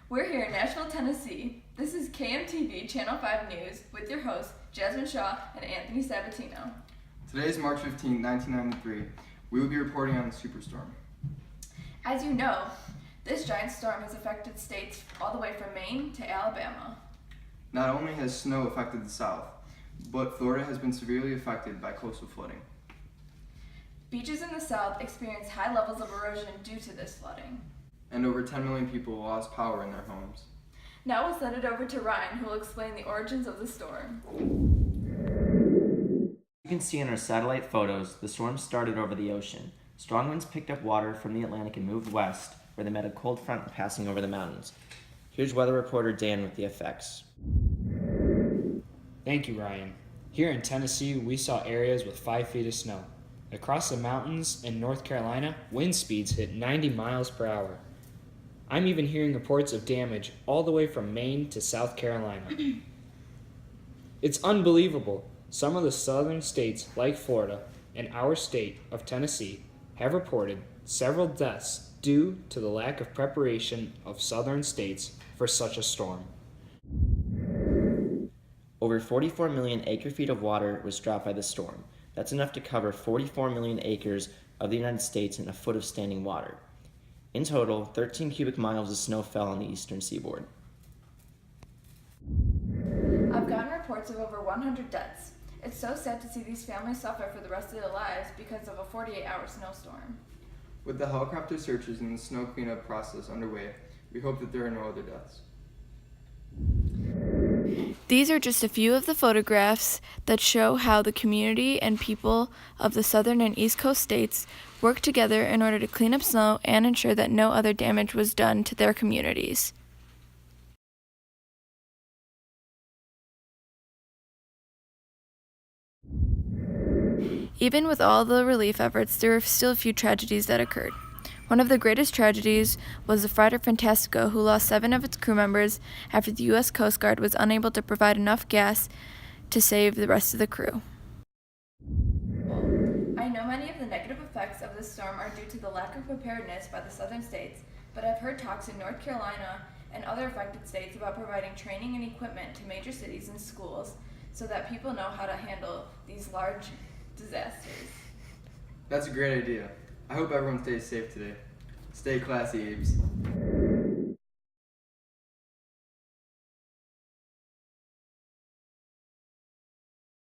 We're here in Nashville, Tennessee. This is KMTV Channel 5 News with your hosts, Jasmine Shaw and Anthony Sabatino. Today is March 15, 1993. We will be reporting on the Superstorm. As you know, this giant storm has affected states all the way from Maine to Alabama. Not only has snow affected the South, but Florida has been severely affected by coastal flooding. Beaches in the South experience high levels of erosion due to this flooding. And over 10 million people lost power in their homes. Now we'll send it over to Ryan, who will explain the origins of the storm. You can see in our satellite photos, the storm started over the ocean. Strong winds picked up water from the Atlantic and moved west, where they met a cold front passing over the mountains. Here's weather reporter Dan with the effects. Thank you, Ryan. Here in Tennessee, we saw areas with 5 feet of snow. Across the mountains in North Carolina, wind speeds hit 90 miles per hour. I'm even hearing reports of damage all the way from Maine to South Carolina. It's unbelievable. Some of the southern states, like Florida and our state of Tennessee, have reported several deaths due to the lack of preparation of southern states for such a storm. Over 44 million acre-feet of water was dropped by the storm. That's enough to cover 44 million acres of the United States in a foot of standing water. In total, 13 cubic miles of snow fell on the eastern seaboard. I've gotten reports of over 100 deaths. It's so sad to see these families suffer for the rest of their lives because of a 48-hour snowstorm. With the helicopter searches and the snow cleanup process underway, we hope that there are no other deaths. These are just a few of the photographs that show how the community and people of the southern and east coast states work together in order to clean up snow and ensure that no other damage was done to their communities. Even with all the relief efforts, there were still a few tragedies that occurred. One of the greatest tragedies was the freighter Fantastico, who lost 7 of its crew members after the U.S. Coast Guard was unable to provide enough gas to save the rest of the crew. I know many of the negative effects of this storm are due to the lack of preparedness by the southern states, but I've heard talks in North Carolina and other affected states about providing training and equipment to major cities and schools so that people know how to handle these large disasters. That's a great idea. I hope everyone stays safe today. Stay classy, Apes.